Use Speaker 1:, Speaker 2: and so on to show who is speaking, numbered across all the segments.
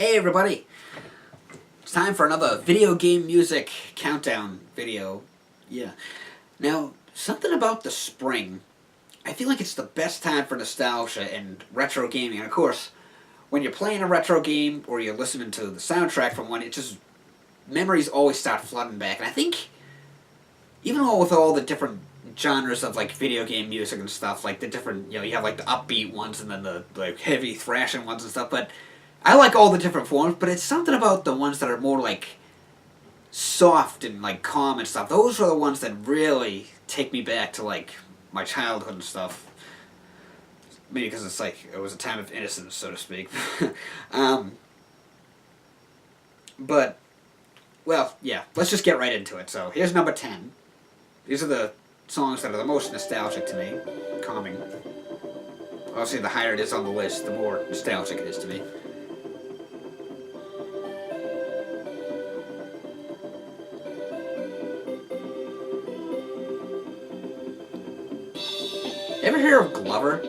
Speaker 1: Hey everybody! It's time for another video game music countdown video. Yeah. Now, something about the spring. I feel like it's the best time for nostalgia and retro gaming. And of course, when you're playing a retro game or you're listening to the soundtrack from one, memories always start flooding back. And I think, even with all the different genres of like video game music and stuff, like the different, you have like the upbeat ones and then the like heavy thrashing ones and stuff, but I like all the different forms, but it's something about the ones that are more like soft and like calm and stuff. Those are the ones that really take me back to like my childhood and stuff. Maybe because it's like it was a time of innocence, so to speak. But well, yeah, let's just get right into it. So here's number 10. These are the songs that are the most nostalgic to me, calming. Obviously, the higher it is on the list, the more nostalgic it is to me. Ever hear of Glover?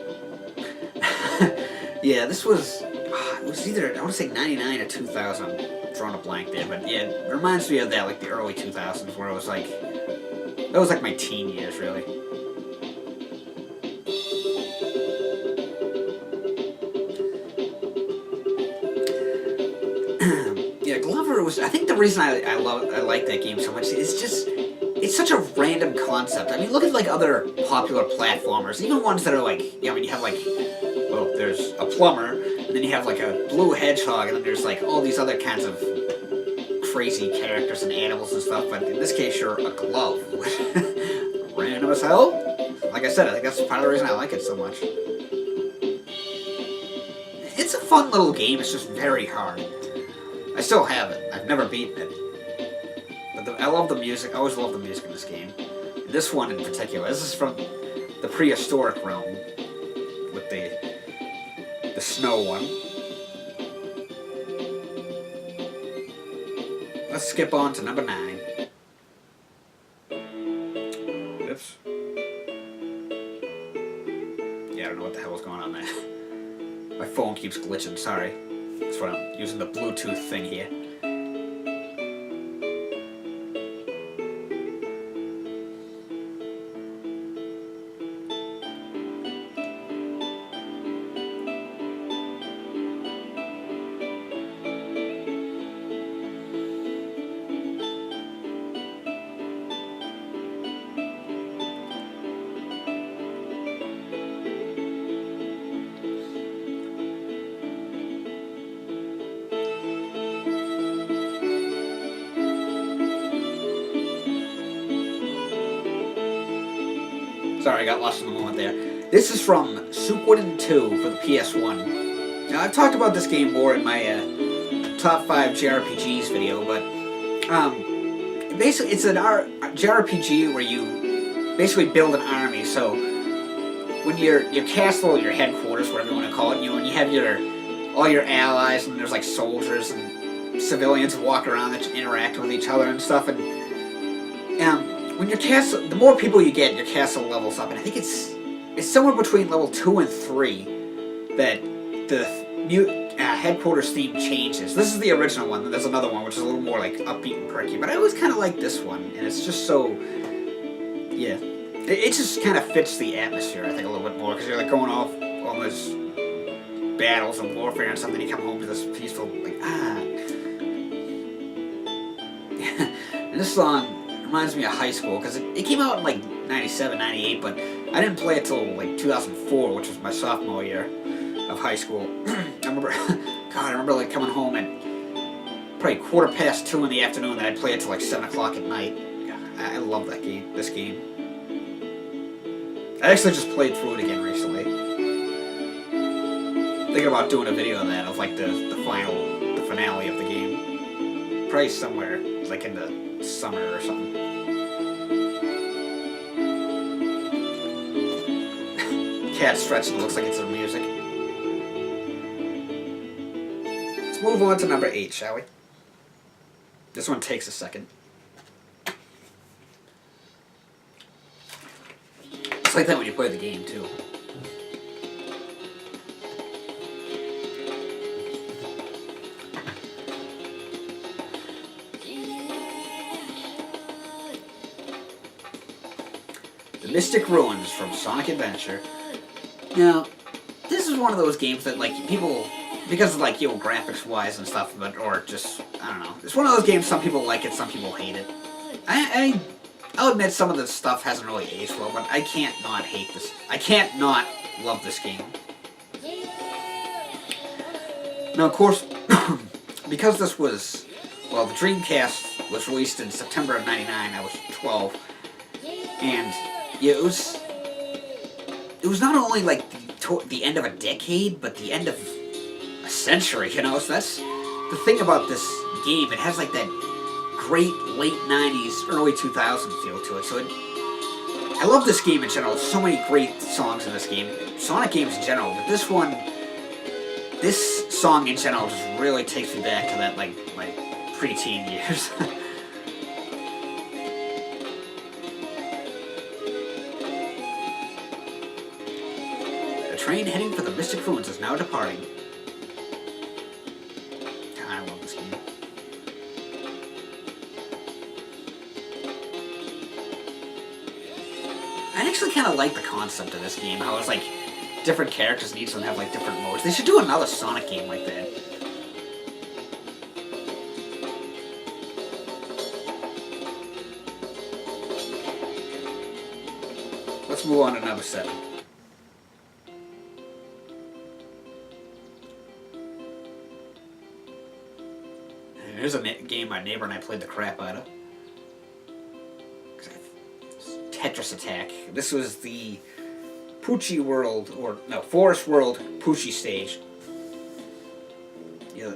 Speaker 1: Yeah, this was, it was either, I want to say 99 or 2000. I'm drawing a blank there, but yeah, it reminds me of that, like the early 2000s, where it was like, that was like my teen years, really. Yeah, Glover was, I think the reason I like that game so much is just, it's such a random concept. I mean, look at like other popular platformers, even ones that are like, I mean, you have like, well, there's a plumber, and then you have like a blue hedgehog, and then there's like all these other kinds of crazy characters and animals and stuff, but in this case, you're a glove. Random as hell. Like I said, I think that's part of the reason I like it so much. It's a fun little game, it's just very hard. I still have it. I've never beaten it. But I love the music. I always love the music in this game. This one in particular. This is from the prehistoric realm with the snow one. Let's skip on to number 9. Oops. Yeah, I don't know what the hell was going on there. My phone keeps glitching, sorry. That's what I'm using the Bluetooth thing here. Sorry, I got lost in the moment there. This is from Suikoden 2 for the PS1. Now, I've talked about this game more in my top 5 JRPGs video, but basically it's an JRPG where you basically build an army. So when your castle, your headquarters, whatever you want to call it, and you have all your allies, and there's like soldiers and civilians walk around that interact with each other and stuff, and when your castle, the more people you get, your castle levels up, and I think it's somewhere between level 2 and 3 that the headquarters theme changes. This is the original one. There's another one which is a little more like upbeat and perky, but I always kind of like this one, and it's just so, yeah, it just kind of fits the atmosphere, I think, a little bit more, because you're like going off all those battles and warfare and something. You come home to this peaceful, like, and this song reminds me of high school, because it came out in like 97, 98, but I didn't play it till like 2004, which was my sophomore year of high school. I remember like coming home at probably 2:15 in the afternoon, and I'd play it till like 7 o'clock at night. I love that game, this game. I actually just played through it again recently. Thinking about doing a video of that, of like the finale of the game. Probably somewhere like in the summer or something. Cat stretching, looks like it's her music. Let's move on to number 8, shall we? This one takes a second. It's like that when you play the game, too. Mystic Ruins from Sonic Adventure. Now, this is one of those games that, like, people, because of, like, graphics-wise and stuff, but, or just, I don't know. It's one of those games, some people like it, some people hate it. I'll admit some of the stuff hasn't really aged well, but I can't not hate this. I can't not love this game. Now, of course, because this was, well, the Dreamcast was released in September of '99, I was 12, and yeah, it was not only like the end of a decade, but the end of a century, you know. So that's the thing about this game. It has like that great late '90s, early 2000s feel to it. So I love this game in general. So many great songs in this game, Sonic games in general, but this one, this song in general just really takes me back to that like my preteen years. The train heading for the Mystic Ruins is now departing. God, I love this game. I actually kind of like the concept of this game, how it's like different characters and each of them have like different modes. They should do another Sonic game like that. Let's move on to number 7. Here's a game my neighbor and I played the crap out of. Tetris Attack. This was the Poochie World, or no, Forest World Poochie stage. Yeah.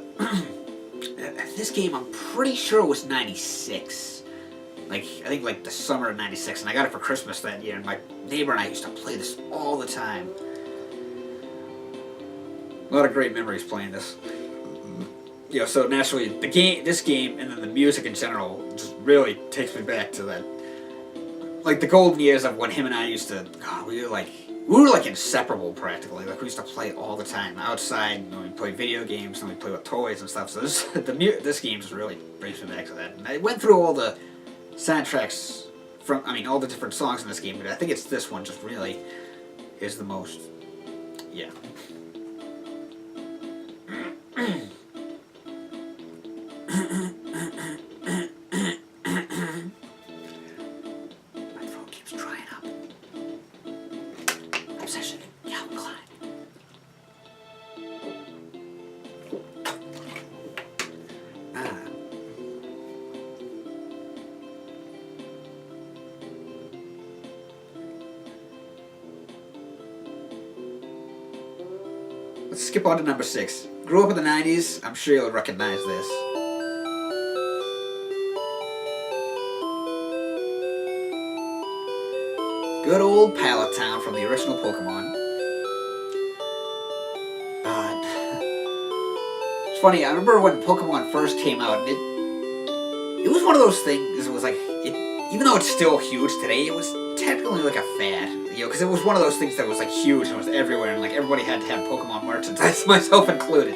Speaker 1: This game, I'm pretty sure it was 96. Like, I think like the summer of 96, and I got it for Christmas that year, and my neighbor and I used to play this all the time. A lot of great memories playing this. You know, so naturally, this game, and then the music in general, just really takes me back to that, like the golden years of when him and I used to, God, we were like inseparable practically. Like we used to play all the time outside. You know, we play video games and we play with toys and stuff. So this game just really brings me back to that. And I went through all the soundtracks from, I mean, all the different songs in this game, but I think it's this one just really is the most, yeah. Let's skip on to number 6. Grew up in the 90s, I'm sure you'll recognize this. Good old Pallet Town from the original Pokemon. It's funny, I remember when Pokemon first came out, and it was one of those things, it was like, even though it's still huge today, it was technically like a fad. You know, because it was one of those things that was like huge and it was everywhere, and like everybody had to have Pokemon merchandise, myself included.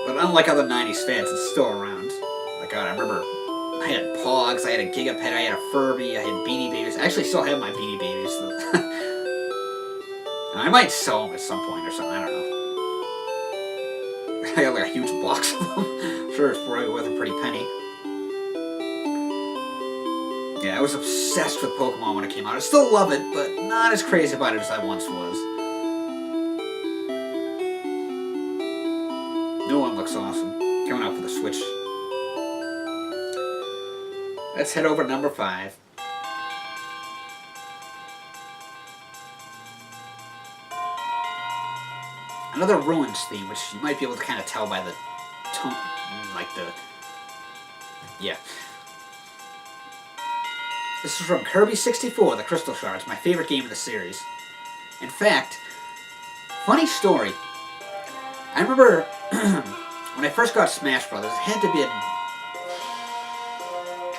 Speaker 1: But unlike other 90s fads, it's still around. Like, God, I remember I had Pogs, I had a Gigapet, I had a Furby, I had Beanie Babies. I actually still have my Beanie Babies. I might sell them at some point or something, I don't know. I got like a huge box of them. I'm sure it's probably worth a pretty penny. Yeah, I was obsessed with Pokemon when it came out. I still love it, but not as crazy about it as I once was. New one looks awesome. Coming out for the Switch. Let's head over to number 5. Another Ruins theme, which you might be able to kind of tell by the tone, like the, yeah. This is from Kirby 64, the Crystal Shards, my favorite game in the series. In fact, funny story, I remember when I first got Smash Brothers, it had to be in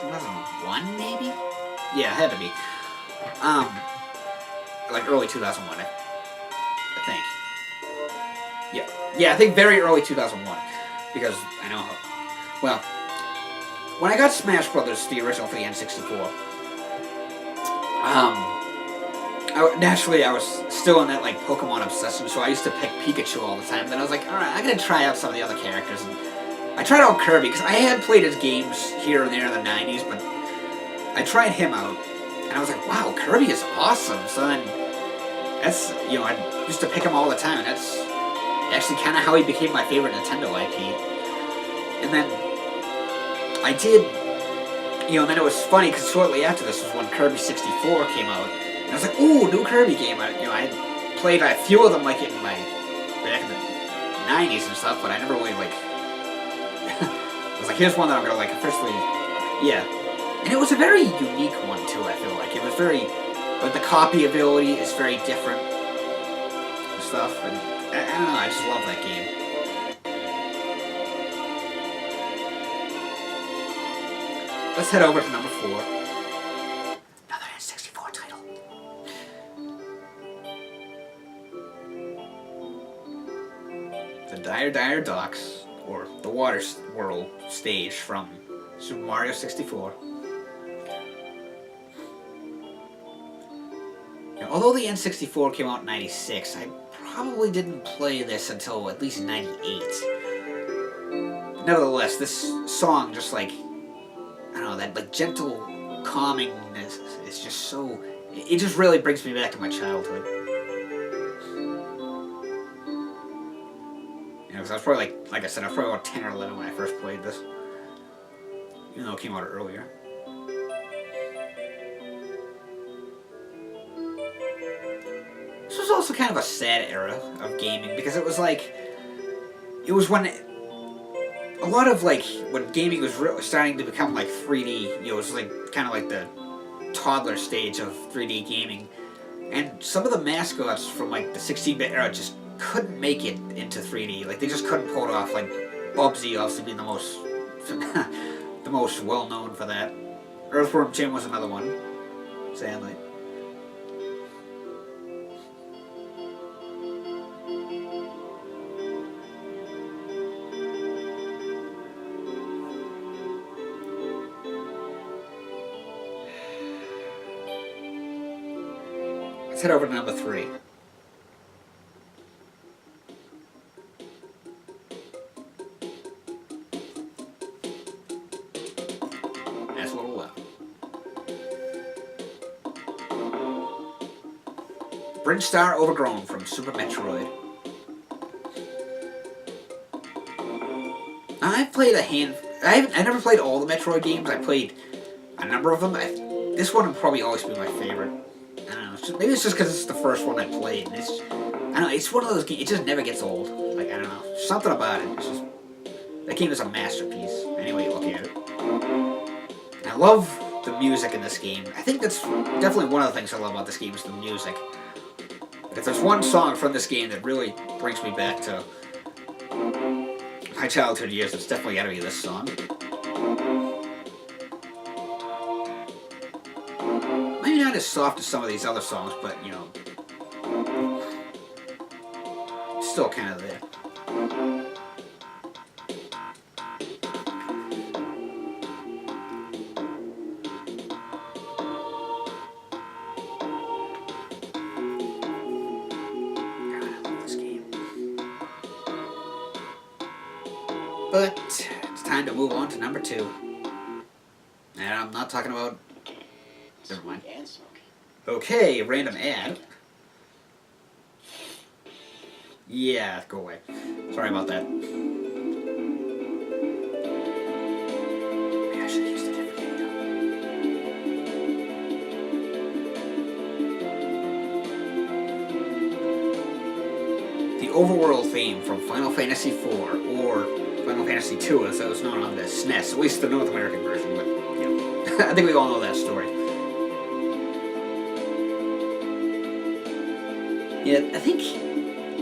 Speaker 1: 2001, maybe? Yeah, it had to be. Like early 2001, I think. Yeah, I think very early 2001, because I know how, well, when I got Smash Brothers, the original for the N64, naturally I was still in that like Pokemon obsession, so I used to pick Pikachu all the time. Then I was like, all right, I'm gonna try out some of the other characters. And I tried out Kirby because I had played his games here and there in the '90s, but I tried him out, and I was like, wow, Kirby is awesome. So then that's I used to pick him all the time, and that's actually kind of how he became my favorite Nintendo IP. And then I did, then it was funny because shortly after this was when Kirby 64 came out. And I was like, ooh, new Kirby game. I had played a few of them like in my, back in the 90s and stuff, but I never really like, I was like, here's one that I'm going to like officially, yeah. And it was a very unique one too, I feel like. It was very, like the copy ability is very different and stuff. And I don't know, I just love that game. Let's head over to number 4. Another N64 title. The Dire Docks, or the Water World stage from Super Mario 64. Now, although the N64 came out in '96, I probably didn't play this until at least '98. Nevertheless, this song just like, I don't know, that like gentle calmingness is just so, it just really brings me back to my childhood. Because I was probably like I said, I was probably about 10 or 11 when I first played this. Even though it came out earlier. This was also kind of a sad era of gaming, because it was like, it was when a lot of like, when gaming was really starting to become like 3D, it was like kind of like the toddler stage of 3D gaming. And some of the mascots from like the 16-bit era just couldn't make it into 3D. Like they just couldn't pull it off. Like Bubsy obviously being the most the most well known for that. Earthworm Jim was another one, sadly. Let's head over to number 3. That's a little loud. Brinstar Overgrown from Super Metroid. I've played a hand. I never played all the Metroid games. I played a number of them. This one would probably always be my favorite. I don't know. Maybe it's just because it's the first one I played. And I don't know. It's one of those games. It just never gets old. Like I don't know. Something about it. It's just, that game is a masterpiece. Anyway, you look at it. And I love the music in this game. I think that's definitely one of the things I love about this game is the music. If there's one song from this game that really brings me back to my childhood years, it's definitely got to be this song. Maybe not as soft as some of these other songs, but still kind of there. But it's time to move on to number 2. And I'm not talking about... Never mind. Okay, random ad. Yeah, go away. Sorry about that. Maybe I should have used a different video. The overworld theme from Final Fantasy IV, or Final Fantasy II, as it was known on the SNES, at least the North American version, but, I think we all know that story. Yeah, I think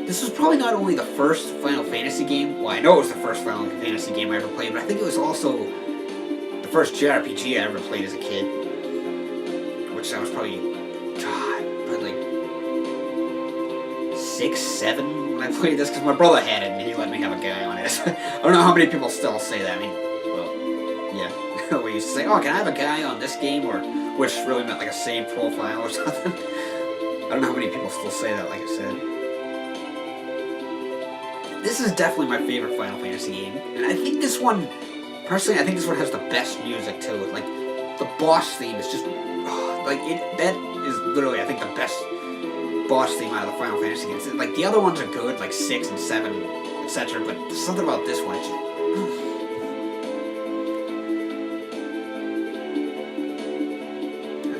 Speaker 1: this was probably not only the first Final Fantasy game, well, I know it was the first Final Fantasy game I ever played, but I think it was also the first JRPG I ever played as a kid, which I was probably like 6, 7 when I played this, because my brother had it and he let me have a guy on it. I don't know how many people still say that. I mean, well, yeah. we used to say, oh, can I have a guy on this game? Or, which really meant like a save profile or something. I don't know how many people still say that, like I said. This is definitely my favorite Final Fantasy game. And I think this one, personally, I think this one has the best music too. Like, the boss theme is just, that is literally, I think, the best boss theme out of the Final Fantasy games. Like, the other ones are good, like 6 and 7, etc. But there's something about this one,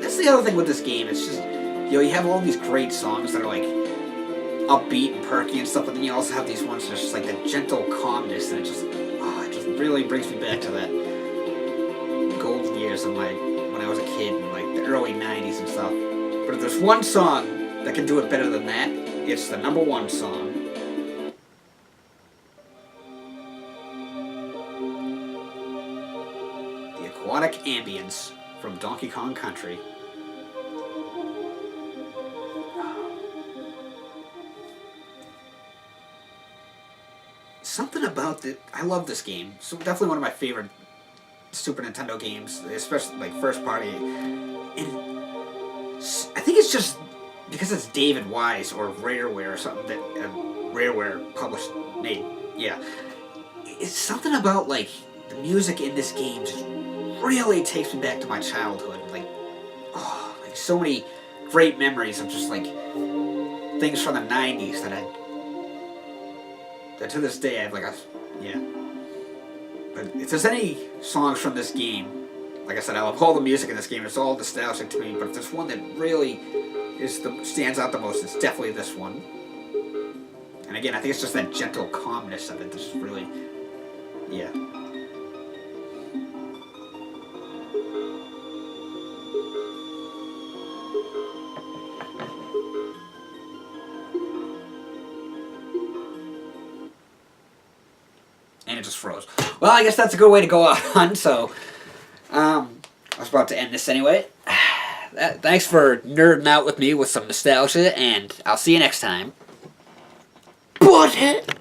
Speaker 1: that's the other thing with this game. It's just, you have all these great songs that are like upbeat and perky and stuff, but then you also have these ones that are just like the gentle calmness, and it just really brings me back to that golden years of when I was a kid in like the early 90s and stuff. But if there's one song that can do it better than that, it's the #1 song. The Aquatic Ambience from Donkey Kong Country. Something about it, I love this game. So definitely one of my favorite Super Nintendo games, especially like first party. And I think it's just because it's David Wise or Rareware or something that Rareware made. Yeah, it's something about like the music in this game just really takes me back to my childhood. Like so many great memories of just like things from the 90s that to this day I have But if there's any songs from this game, like I said, I love all the music in this game. It's all nostalgic to me. But if there's one that really stands out the most, it's definitely this one. And again, I think it's just that gentle calmness of it. This is really, yeah. And it just froze. Well, I guess that's a good way to go out on, so I was about to end this anyway. Thanks for nerding out with me with some nostalgia, and I'll see you next time. Butthead!